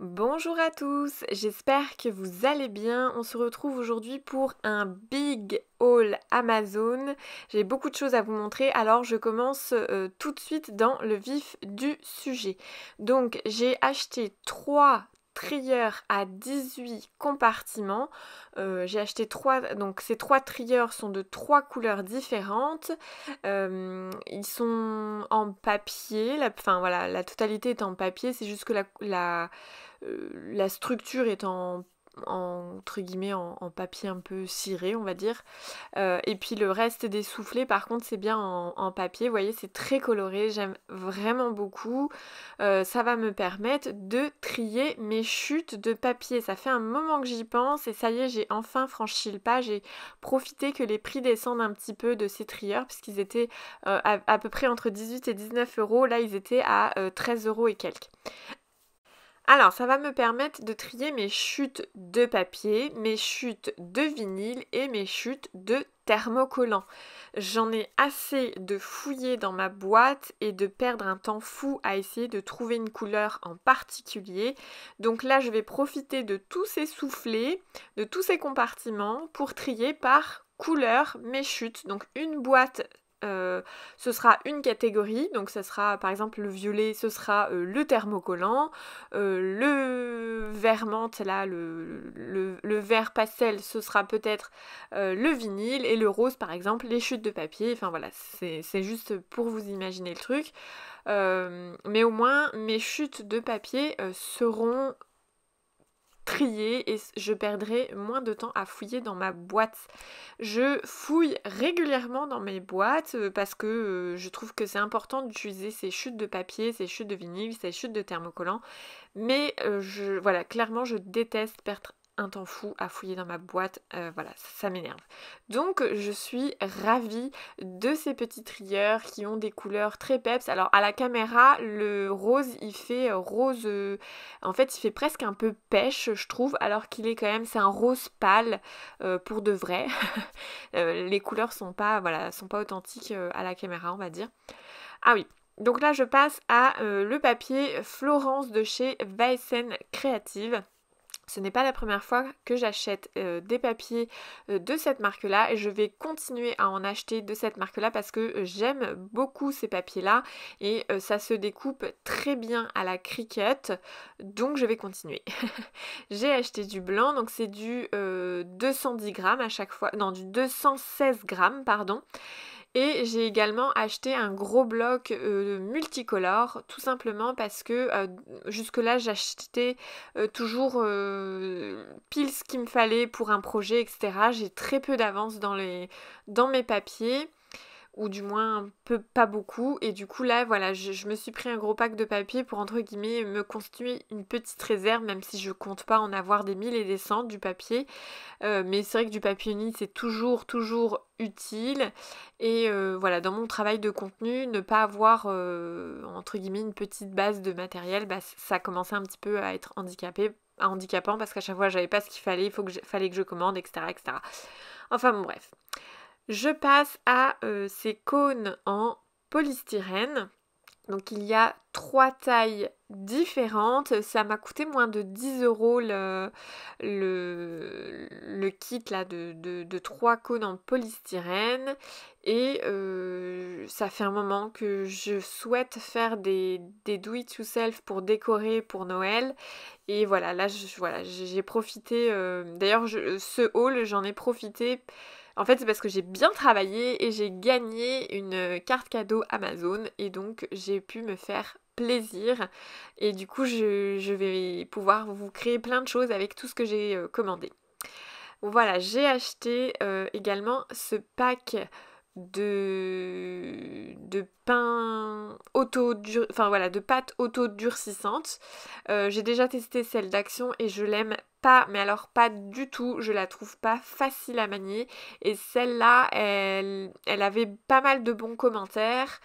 Bonjour à tous, j'espère que vous allez bien. On se retrouve aujourd'hui pour un big haul Amazon. J'ai beaucoup de choses à vous montrer, alors je commence tout de suite dans le vif du sujet. Donc j'ai acheté 3 trieurs à 18 compartiments. J'ai acheté 3, donc ces 3 trieurs sont de 3 couleurs différentes. Ils sont en papier, enfin voilà, la totalité est en papier, c'est juste que la structure est entre guillemets en papier un peu ciré, on va dire. Et puis le reste des soufflets, par contre, c'est bien en papier. Vous voyez, c'est très coloré, j'aime vraiment beaucoup. Ça va me permettre de trier mes chutes de papier. Ça fait un moment que j'y pense et ça y est, j'ai enfin franchi le pas. J'ai profité que les prix descendent un petit peu de ces trieurs, puisqu'ils étaient à peu près entre 18 et 19 euros. Là, ils étaient à 13 euros et quelques. Alors, ça va me permettre de trier mes chutes de papier, mes chutes de vinyle et mes chutes de thermocollant. J'en ai assez de fouiller dans ma boîte et de perdre un temps fou à essayer de trouver une couleur en particulier. Donc là, je vais profiter de tous ces soufflets, de tous ces compartiments pour trier par couleur mes chutes. Donc une boîte ce sera une catégorie, donc ce sera par exemple le violet, ce sera le thermocollant, le vert menthe, là, le vert pastel, ce sera peut-être le vinyle, et le rose par exemple, les chutes de papier, enfin voilà, c'est juste pour vous imaginer le truc. Mais au moins mes chutes de papier seront trier et je perdrai moins de temps à fouiller dans ma boîte. Je fouille régulièrement dans mes boîtes parce que je trouve que c'est important d'utiliser ces chutes de papier, ces chutes de vinyle, ces chutes de thermocollant. Mais voilà, clairement, je déteste perdre un temps fou à fouiller dans ma boîte, voilà, ça m'énerve. Donc je suis ravie de ces petits trieurs qui ont des couleurs très peps. Alors à la caméra, le rose, il fait rose, en fait il fait presque un peu pêche, je trouve, alors qu'il est quand même, c'est un rose pâle pour de vrai. Les couleurs sont pas, voilà, sont pas authentiques à la caméra, on va dire. Ah oui, donc là je passe à le papier Florence de chez Weissen Creative. Ce n'est pas la première fois que j'achète des papiers de cette marque-là et je vais continuer à en acheter de cette marque-là parce que j'aime beaucoup ces papiers-là et ça se découpe très bien à la Cricut, donc je vais continuer. J'ai acheté du blanc, donc c'est du 210 grammes à chaque fois, non, du 216 grammes, pardon. Et j'ai également acheté un gros bloc multicolore, tout simplement parce que jusque-là j'achetais toujours pile ce qu'il me fallait pour un projet, etc. J'ai très peu d'avance dans mes papiers, ou du moins pas beaucoup, et du coup là voilà, je me suis pris un gros pack de papier pour entre guillemets me constituer une petite réserve, même si je compte pas en avoir des mille et des cents du papier. Mais c'est vrai que du papier uni c'est toujours utile, et voilà, dans mon travail de contenu, ne pas avoir entre guillemets une petite base de matériel, bah, ça commençait un petit peu à être handicapant parce qu'à chaque fois j'avais pas ce qu'il fallait, fallait que je commande, etc., etc. Enfin bon, bref. Je passe à ces cônes en polystyrène. Donc il y a 3 tailles différentes. Ça m'a coûté moins de 10 euros le kit là de 3 cônes en polystyrène. Et ça fait un moment que je souhaite faire des do it yourself pour décorer pour Noël. Et voilà, là j'ai profité. D'ailleurs, ce haul, j'en ai profité. En fait, c'est parce que j'ai bien travaillé et j'ai gagné une carte cadeau Amazon, et donc j'ai pu me faire plaisir, et du coup je vais pouvoir vous créer plein de choses avec tout ce que j'ai commandé. Voilà, j'ai acheté également ce pack de pain enfin voilà, de pâte auto-durcissante. J'ai déjà testé celle d'Action et je l'aime pas, mais alors pas du tout, je la trouve pas facile à manier, et celle-là, elle avait pas mal de bons commentaires.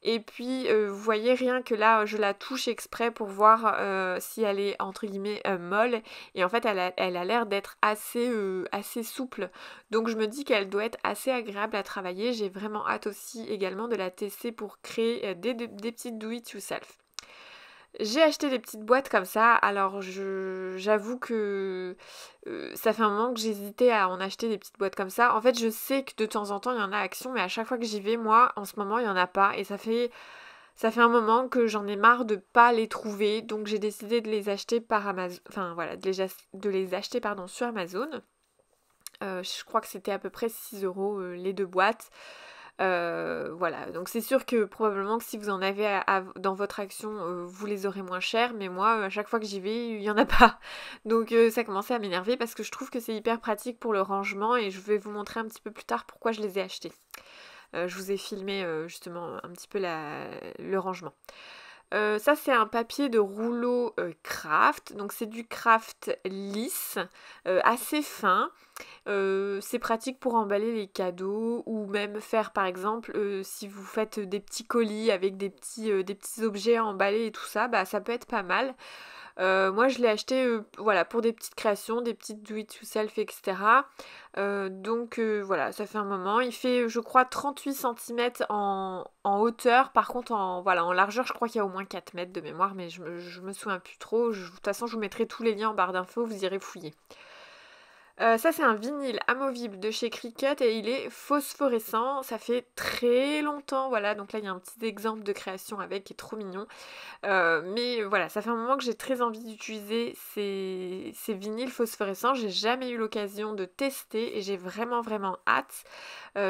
Et puis vous voyez, rien que là je la touche exprès pour voir si elle est entre guillemets molle, et en fait elle a l'air d'être assez souple, donc je me dis qu'elle doit être assez agréable à travailler. J'ai vraiment hâte aussi également de la tester pour créer des petites do it yourself. J'ai acheté des petites boîtes comme ça, alors j'avoue que ça fait un moment que j'hésitais à en acheter des petites boîtes comme ça. En fait, je sais que de temps en temps, il y en a à Action, mais à chaque fois que j'y vais, moi, en ce moment, il n'y en a pas. Et ça fait un moment que j'en ai marre de pas les trouver, donc j'ai décidé de les acheter par Amazon, enfin voilà, de les acheter pardon, sur Amazon. Je crois que c'était à peu près 6 euros les deux boîtes. Voilà, donc c'est sûr que probablement que si vous en avez dans votre action, vous les aurez moins chers, mais moi, à chaque fois que j'y vais, il n'y en a pas. Donc ça commençait à m'énerver parce que je trouve que c'est hyper pratique pour le rangement et je vais vous montrer un petit peu plus tard pourquoi je les ai achetés. Je vous ai filmé justement un petit peu le rangement. Ça c'est un papier de rouleau craft, donc c'est du craft lisse, assez fin. C'est pratique pour emballer les cadeaux ou même faire par exemple si vous faites des petits colis avec des petits objets à emballer et tout ça, bah ça peut être pas mal. Moi je l'ai acheté voilà, pour des petites créations, des petites do it yourself, etc. Donc voilà, ça fait un moment. Il fait je crois 38 cm en hauteur. Par contre en largeur je crois qu'il y a au moins 4 mètres de mémoire, mais je me souviens plus trop. De toute façon je vous mettrai tous les liens en barre d'infos, vous irez fouiller. Ça c'est un vinyle amovible de chez Cricut et il est phosphorescent, ça fait très longtemps, voilà, donc là il y a un petit exemple de création avec qui est trop mignon. Mais voilà, ça fait un moment que j'ai très envie d'utiliser ces vinyles phosphorescents, j'ai jamais eu l'occasion de tester et j'ai vraiment vraiment hâte.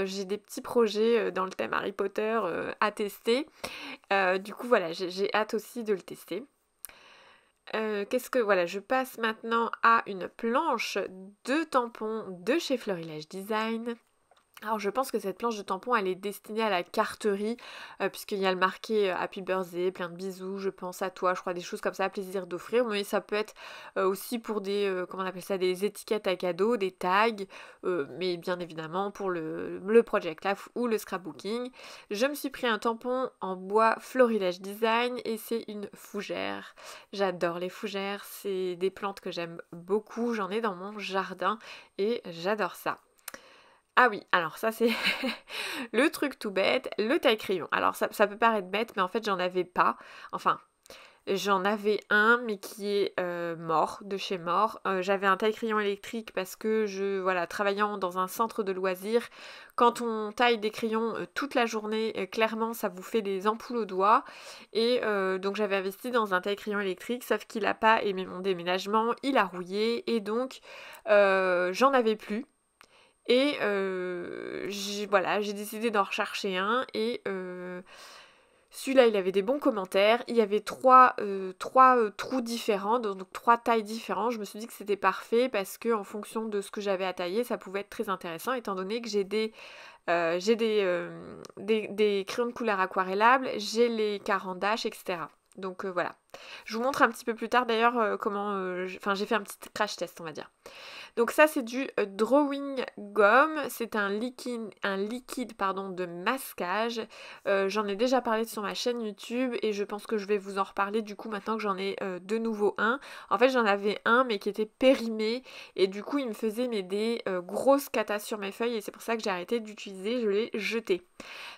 J'ai des petits projets dans le thème Harry Potter à tester. Du coup voilà, j'ai hâte aussi de le tester. Voilà, je passe maintenant à une planche de tampons de chez Florilège Design. Alors je pense que cette planche de tampons elle est destinée à la carterie puisqu'il y a le marqué Happy Birthday, plein de bisous, je pense à toi, je crois des choses comme ça, plaisir d'offrir, mais ça peut être aussi pour des, comment on appelle ça, des étiquettes à cadeaux, des tags, mais bien évidemment pour le Project Life ou le scrapbooking. Je me suis pris un tampon en bois Florilège Design et c'est une fougère. J'adore les fougères, c'est des plantes que j'aime beaucoup, j'en ai dans mon jardin et j'adore ça. Ah oui, alors ça c'est le truc tout bête, le taille-crayon. Alors ça peut paraître bête, mais en fait j'en avais pas. Enfin, j'en avais un, mais qui est mort, de chez mort. J'avais un taille-crayon électrique parce que voilà, travaillant dans un centre de loisirs, quand on taille des crayons toute la journée, clairement ça vous fait des ampoules aux doigts. Et donc j'avais investi dans un taille-crayon électrique, sauf qu'il n'a pas aimé mon déménagement, il a rouillé, et donc j'en avais plus. Et j'ai décidé d'en rechercher un et celui-là il avait des bons commentaires. Il y avait trois trous différents, donc trois tailles différentes. Je me suis dit que c'était parfait parce que en fonction de ce que j'avais à tailler, ça pouvait être très intéressant étant donné que j'ai des crayons de couleur aquarellables, j'ai les carandaches, etc. Donc voilà. Je vous montre un petit peu plus tard d'ailleurs comment... j'ai fait un petit crash test on va dire. Donc ça c'est du drawing gum, c'est un liquide pardon, de masquage. J'en ai déjà parlé sur ma chaîne YouTube et je pense que je vais vous en reparler du coup maintenant que j'en ai de nouveau un. En fait j'en avais un mais qui était périmé et du coup il me faisait des grosses catas sur mes feuilles et c'est pour ça que j'ai arrêté d'utiliser, je l'ai jeté.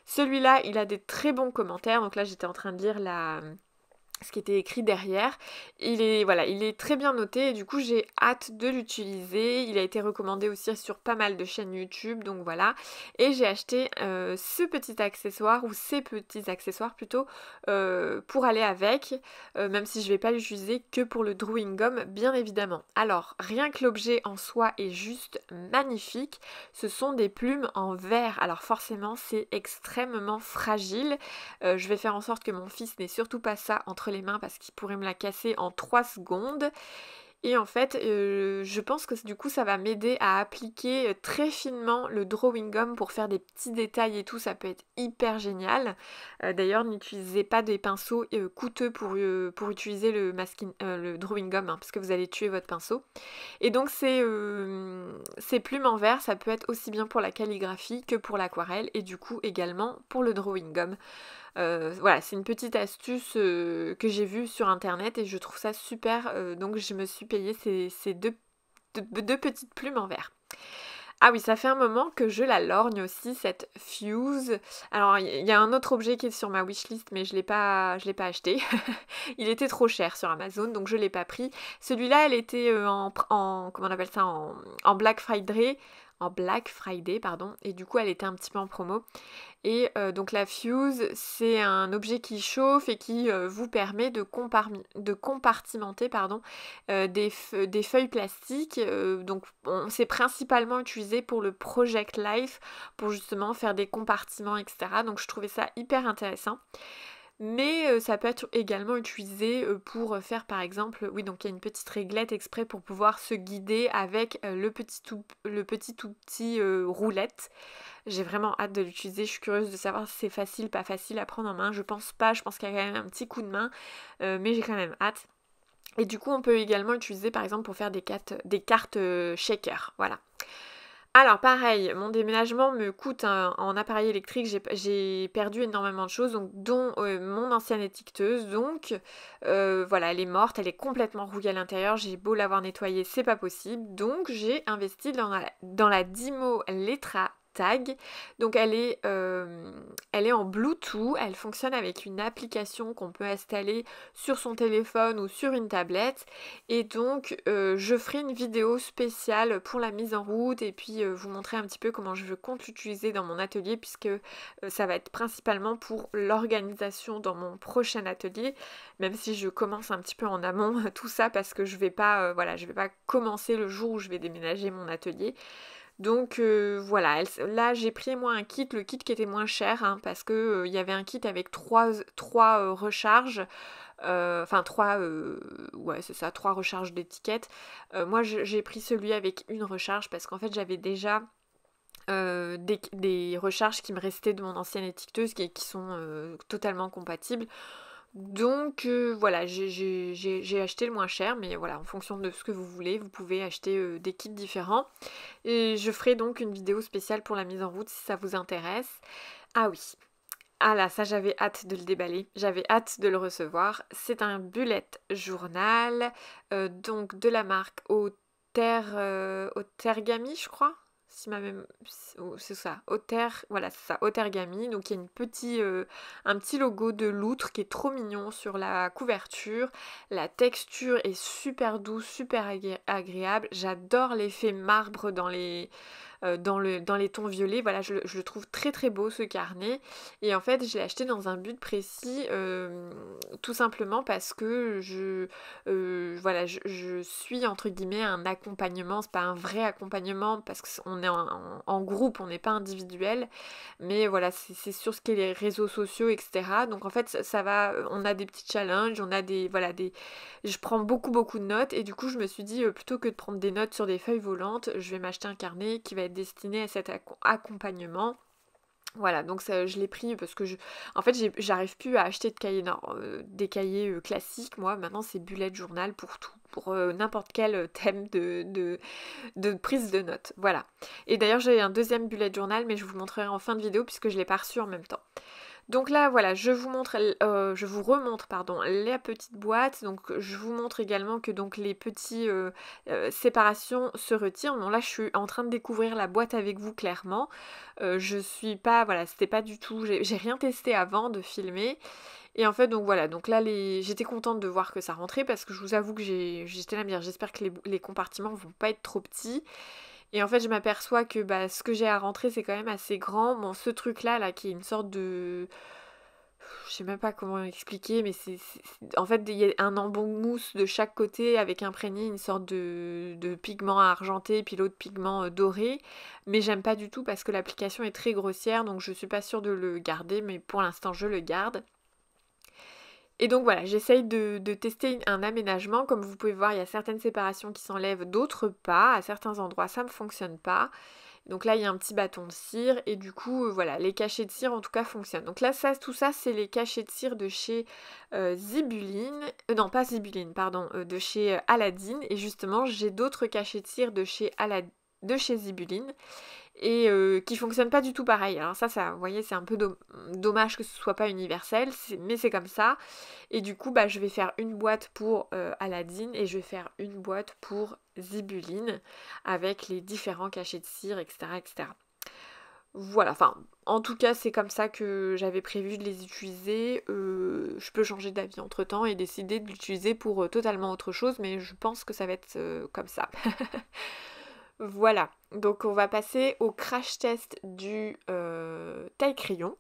Celui-là il a des très bons commentaires, donc là j'étais en train de lire ce qui était écrit derrière. Il est très bien noté et du coup j'ai hâte de l'utiliser. Il a été recommandé aussi sur pas mal de chaînes YouTube, donc voilà. Et j'ai acheté ce petit accessoire, ou ces petits accessoires plutôt, pour aller avec, même si je vais pas l'utiliser que pour le drawing gum, bien évidemment. Alors, rien que l'objet en soi est juste magnifique. Ce sont des plumes en verre. Alors forcément, c'est extrêmement fragile. Je vais faire en sorte que mon fils n'ait surtout pas ça entre les mains parce qu'il pourrait me la casser en 3 secondes. Et en fait, je pense que du coup ça va m'aider à appliquer très finement le drawing gum pour faire des petits détails et tout, ça peut être hyper génial. D'ailleurs, n'utilisez pas des pinceaux coûteux pour utiliser le drawing gum, parce que vous allez tuer votre pinceau. Et donc ces plumes en verre, ça peut être aussi bien pour la calligraphie que pour l'aquarelle et du coup également pour le drawing gum. Voilà, c'est une petite astuce que j'ai vue sur internet et je trouve ça super, donc je me suis payé ces deux petites plumes en verre. Ah oui, ça fait un moment que je la lorgne aussi, cette Fuse. Alors, il y a un autre objet qui est sur ma wishlist, mais je l'ai pas acheté. Il était trop cher sur Amazon, donc je l'ai pas pris. Celui-là, elle était comment on appelle ça, en Black Friday. En Black Friday, pardon. Et du coup, elle était un petit peu en promo. Et donc la fuse, c'est un objet qui chauffe et qui vous permet de compartimenter pardon, des feuilles plastiques. Donc c'est principalement utilisé pour le Project Life, pour justement faire des compartiments, etc. Donc je trouvais ça hyper intéressant. Mais ça peut être également utilisé pour faire par exemple, oui donc il y a une petite réglette exprès pour pouvoir se guider avec le petit tout petit roulette. J'ai vraiment hâte de l'utiliser, je suis curieuse de savoir si c'est facile, pas facile à prendre en main. Je pense pas, je pense qu'il y a quand même un petit coup de main, mais j'ai quand même hâte. Et du coup on peut également l'utiliser par exemple pour faire des cartes shaker, voilà. Alors pareil, mon déménagement me coûte en appareil électrique, j'ai perdu énormément de choses, donc, dont mon ancienne étiqueteuse, donc voilà, elle est morte, elle est complètement rouillée à l'intérieur, j'ai beau l'avoir nettoyée, c'est pas possible, donc j'ai investi dans la Dymo Letra Tag, donc elle est en Bluetooth, elle fonctionne avec une application qu'on peut installer sur son téléphone ou sur une tablette, et donc je ferai une vidéo spéciale pour la mise en route et puis vous montrer un petit peu comment je compte l'utiliser dans mon atelier, puisque ça va être principalement pour l'organisation dans mon prochain atelier, même si je commence un petit peu en amont tout ça, parce que je vais pas commencer le jour où je vais déménager mon atelier. Donc voilà, là j'ai pris moi un kit, le kit qui était moins cher, hein, parce que il y avait un kit avec trois recharges, enfin ouais c'est ça, 3 recharges d'étiquettes. Moi j'ai pris celui avec une recharge parce qu'en fait j'avais déjà des recharges qui me restaient de mon ancienne étiqueteuse qui sont totalement compatibles. Donc voilà, j'ai acheté le moins cher, mais voilà, en fonction de ce que vous voulez, vous pouvez acheter des kits différents. Et je ferai donc une vidéo spéciale pour la mise en route si ça vous intéresse. Ah oui, ah là, ça j'avais hâte de le déballer, j'avais hâte de le recevoir. C'est un bullet journal, donc de la marque Otergami, je crois. Si ma même, c'est ça, voilà, c'est ça, Otergami. Donc il y a un petit logo de loutre qui est trop mignon sur la couverture. La texture est super douce, super agréable. J'adore l'effet marbre dans les tons violets. Voilà, je le trouve très très beau ce carnet. Et en fait, je l'ai acheté dans un but précis, tout simplement parce que voilà, je suis entre guillemets un accompagnement. C'est pas un vrai accompagnement parce qu'on est en groupe, on n'est pas individuel. Mais voilà, c'est sur ce qu'est les réseaux sociaux, etc. Donc en fait, ça va, on a des petits challenges, on a je prends beaucoup beaucoup de notes et du coup je me suis dit plutôt que de prendre des notes sur des feuilles volantes, je vais m'acheter un carnet qui va être destiné à cet accompagnement. Voilà, donc ça, je l'ai pris parce que en fait j'arrive plus à acheter de cahiers, des cahiers classiques. Moi maintenant c'est bullet journal pour tout, pour n'importe quel thème de prise de notes. Voilà. Et d'ailleurs j'ai un deuxième bullet journal, mais je vous montrerai en fin de vidéo puisque je l'ai pas reçu en même temps. Donc là voilà, je vous remontre pardon, la petite boîte. Donc je vous montre également que donc les petits séparations se retirent. Bon là je suis en train de découvrir la boîte avec vous clairement. Je suis pas, voilà, c'était pas du tout, j'ai rien testé avant de filmer. Et en fait donc voilà, donc là j'étais contente de voir que ça rentrait parce que je vous avoue que j'étais là à me dire j'espère que les compartiments vont pas être trop petits. Et en fait, je m'aperçois que ce que j'ai à rentrer, c'est quand même assez grand. Bon, ce truc-là, qui est une sorte de... Je sais même pas comment expliquer, mais en fait, il y a un embout mousse de chaque côté avec imprégné une sorte de pigment argenté, puis l'autre pigment doré. Mais j'aime pas du tout parce que l'application est très grossière, donc je suis pas sûre de le garder, mais pour l'instant, je le garde. Et donc voilà, j'essaye de tester un aménagement. Comme vous pouvez voir, il y a certaines séparations qui s'enlèvent, d'autres pas. À certains endroits, ça ne fonctionne pas. Donc là, il y a un petit bâton de cire. Et du coup, voilà, les cachets de cire, en tout cas, fonctionnent. Donc là, tout ça, c'est les cachets de cire de chez Zibuline. Non, pas Zibuline, pardon, de chez Aladdin. Et justement, j'ai d'autres cachets de cire de chez Zibuline. et qui fonctionne pas du tout pareil. Alors ça, vous voyez, c'est un peu dommage que ce soit pas universel, mais c'est comme ça. Et du coup, je vais faire une boîte pour Aladdin et je vais faire une boîte pour Zibuline avec les différents cachets de cire, etc., etc. Voilà, enfin, en tout cas, c'est comme ça que j'avais prévu de les utiliser. Je peux changer d'avis entre-temps et décider de l'utiliser pour totalement autre chose, mais je pense que ça va être comme ça. Voilà, donc on va passer au crash test du taille-crayon.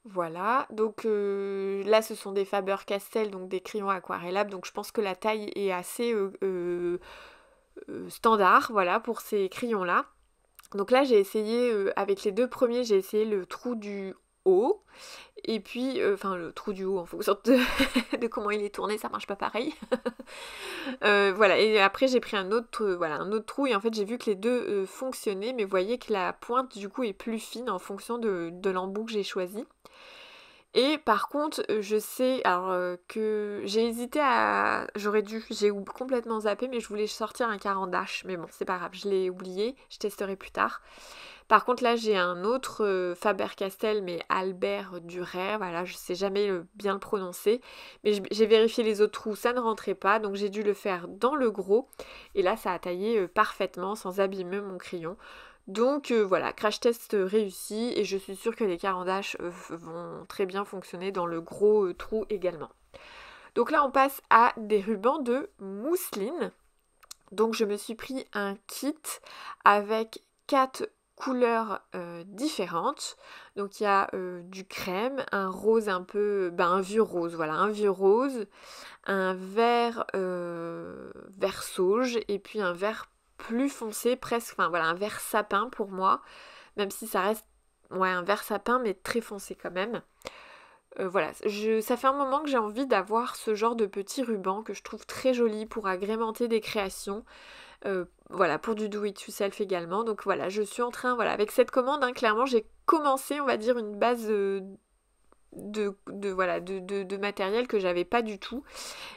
Voilà, donc là ce sont des Faber-Castell, donc des crayons aquarellables, donc je pense que la taille est assez standard, voilà, pour ces crayons-là. Donc là j'ai essayé, avec les deux premiers, j'ai essayé le trou du haut, et puis, enfin le trou du haut en fonction de comment il est tourné, ça marche pas pareil. Voilà, et après j'ai pris un autre trou, et en fait j'ai vu que les deux fonctionnaient, mais vous voyez que la pointe du coup est plus fine en fonction de l'embout que j'ai choisi. Et par contre, je sais, alors que j'ai hésité à... j'ai complètement zappé, mais je voulais sortir un carandache. Mais bon, c'est pas grave, je l'ai oublié, je testerai plus tard. Par contre, là, j'ai un autre Faber-Castell, mais Albert Durer, voilà, je sais jamais bien le prononcer. Mais j'ai vérifié les autres trous, ça ne rentrait pas, donc j'ai dû le faire dans le gros. Et là, ça a taillé parfaitement, sans abîmer mon crayon. Donc voilà, crash test réussi et je suis sûre que les carandaches vont très bien fonctionner dans le gros trou également. Donc là on passe à des rubans de mousseline. Donc je me suis pris un kit avec 4 couleurs différentes. Donc il y a du crème, un rose un peu, un vieux rose, voilà, un vieux rose, un vert sauge et puis un vert plus foncé, presque, enfin voilà, un vert sapin pour moi, même si ça reste un vert sapin, mais très foncé quand même. Voilà, ça fait un moment que j'ai envie d'avoir ce genre de petit ruban que je trouve très joli pour agrémenter des créations. Voilà, pour du do it yourself également. Donc voilà, je suis en train, voilà, avec cette commande, clairement, j'ai commencé, on va dire, une base de matériel que j'avais pas du tout.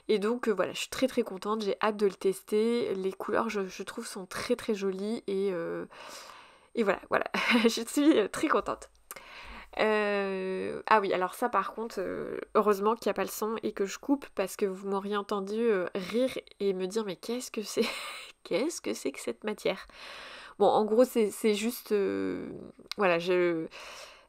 Et donc voilà, je suis très très contente, j'ai hâte de le tester. Les couleurs, je trouve, sont très très jolies et voilà, je suis très contente. Ah oui, alors ça par contre, heureusement qu'il n'y a pas le son et que je coupe parce que vous m'auriez entendu rire et me dire mais qu'est-ce que c'est qu'est-ce que c'est que cette matière? Bon, en gros, c'est juste... voilà,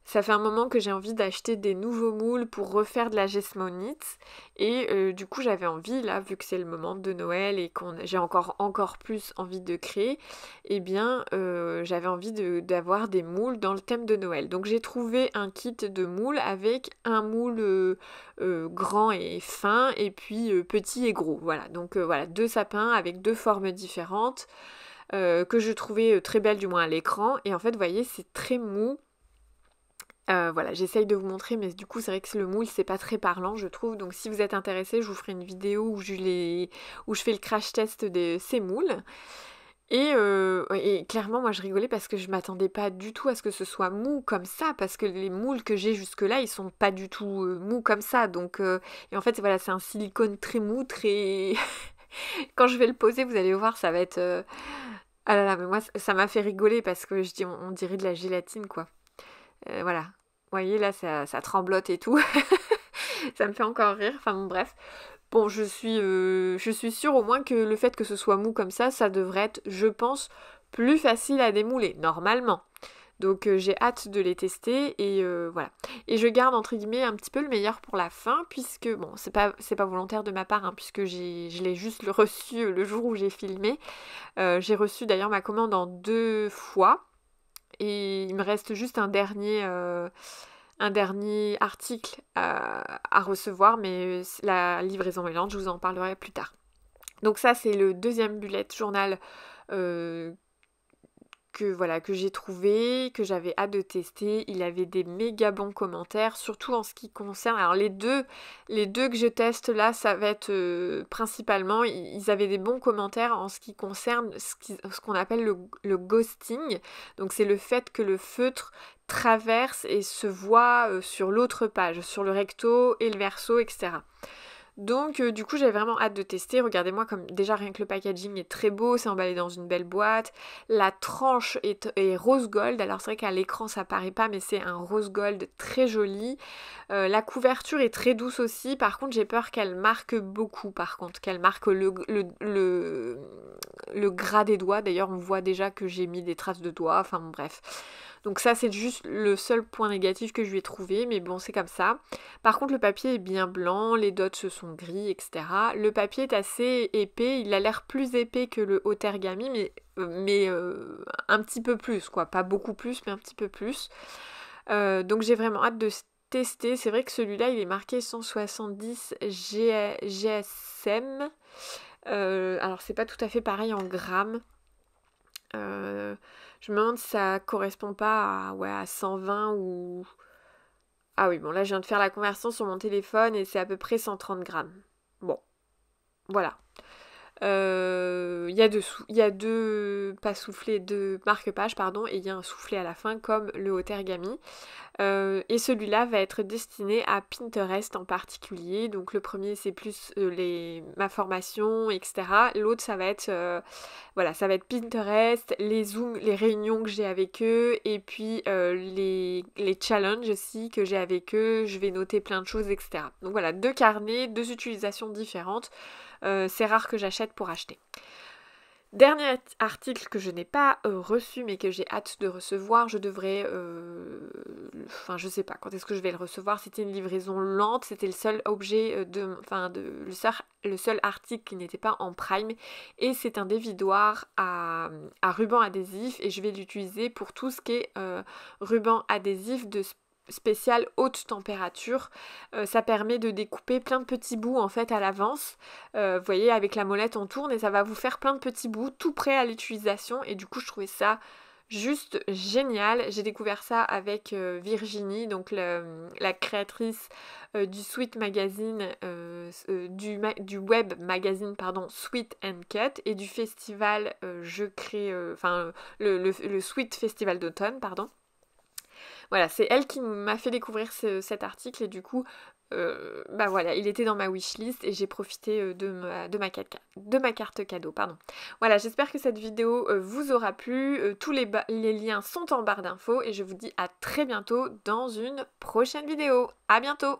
ça fait un moment que j'ai envie d'acheter des nouveaux moules pour refaire de la gesmonite. Et du coup, j'avais envie, là, vu que c'est le moment de Noël et que j'ai encore plus envie de créer, eh bien, j'avais envie d'avoir des moules dans le thème de Noël. Donc, j'ai trouvé un kit de moules avec un moule grand et fin, et puis petit et gros. Voilà, donc voilà, 2 sapins avec 2 formes différentes. Que je trouvais très belle du moins à l'écran, et en fait vous voyez c'est très mou. Voilà, j'essaye de vous montrer, mais du coup c'est vrai que le moule c'est pas très parlant je trouve, donc si vous êtes intéressés je vous ferai une vidéo où je fais le crash test de ces moules. Et clairement moi je rigolais parce que je m'attendais pas du tout à ce que ce soit mou comme ça, parce que les moules que j'ai jusque là ils sont pas du tout mous comme ça, donc et en fait voilà, c'est un silicone très mou, très quand je vais le poser vous allez voir ça va être ah là là, mais moi ça m'a fait rigoler parce que je dis on dirait de la gélatine quoi. Voilà. Vous voyez là ça tremblote et tout. Ça me fait encore rire. Enfin bon bref. Bon je suis sûre au moins que le fait que ce soit mou comme ça devrait être, je pense, plus facile à démouler, normalement. Donc j'ai hâte de les tester et voilà. Et je garde entre guillemets un petit peu le meilleur pour la fin, puisque bon c'est pas volontaire de ma part, puisque je l'ai juste reçu le jour où j'ai filmé. J'ai reçu d'ailleurs ma commande en 2 fois et il me reste juste un dernier article à recevoir, mais la livraison est lente, je vous en parlerai plus tard. Donc ça c'est le deuxième bullet journal que j'ai trouvé, que j'avais hâte de tester. Il avait des méga bons commentaires, surtout en ce qui concerne... Alors les deux que je teste là, ça va être principalement... Ils avaient des bons commentaires en ce qui concerne ce qu'on appelle le ghosting. Donc c'est le fait que le feutre traverse et se voit sur l'autre page, sur le recto et le verso, etc. Donc du coup j'avais vraiment hâte de tester. Regardez-moi, comme déjà rien que le packaging est très beau, c'est emballé dans une belle boîte. La tranche est rose gold, alors c'est vrai qu'à l'écran ça paraît pas, mais c'est un rose gold très joli. La couverture est très douce aussi, par contre j'ai peur qu'elle marque beaucoup, par contre, qu'elle marque le gras des doigts. D'ailleurs on voit déjà que j'ai mis des traces de doigts, enfin bon, bref. Donc ça c'est juste le seul point négatif que je lui ai trouvé, mais bon c'est comme ça. Par contre le papier est bien blanc, les dots se sont gris, etc. Le papier est assez épais, il a l'air plus épais que le Otergami, mais un petit peu plus quoi, pas beaucoup plus mais un petit peu plus. Donc j'ai vraiment hâte de tester. C'est vrai que celui-là il est marqué 170 GSM. Alors c'est pas tout à fait pareil en grammes. Je me demande si ça correspond pas à 120 ou... Ah oui, bon là je viens de faire la conversion sur mon téléphone et c'est à peu près 130 grammes. Bon, voilà. Il y a deux pas soufflets, deux marque-pages, pardon, et il y a un soufflet à la fin comme le Otergami. Et celui-là va être destiné à Pinterest en particulier. Donc le premier c'est plus ma formation, etc. L'autre ça va être ça va être Pinterest, les Zooms, les réunions que j'ai avec eux, et puis les challenges aussi que j'ai avec eux. Je vais noter plein de choses, etc. Donc voilà, 2 carnets, 2 utilisations différentes. C'est rare que j'achète pour acheter. Dernier article que je n'ai pas reçu mais que j'ai hâte de recevoir, je devrais... je sais pas quand est-ce que je vais le recevoir, c'était une livraison lente, c'était le seul objet le seul article qui n'était pas en prime, et c'est un dévidoir à ruban adhésif, et je vais l'utiliser pour tout ce qui est ruban adhésif de spécial haute température. Ça permet de découper plein de petits bouts en fait à l'avance. Vous voyez, avec la molette on tourne et ça va vous faire plein de petits bouts tout prêt à l'utilisation, et du coup je trouvais ça juste génial. J'ai découvert ça avec Virginie, donc la créatrice du Sweet Magazine, du web magazine pardon, Sweet and Cut, et du festival Je crée, le Sweet Festival d'automne, pardon. Voilà, c'est elle qui m'a fait découvrir cet article, et du coup, il était dans ma wishlist et j'ai profité de ma carte cadeau. Pardon. Voilà, j'espère que cette vidéo vous aura plu. Tous les liens sont en barre d'infos et je vous dis à très bientôt dans une prochaine vidéo. À bientôt!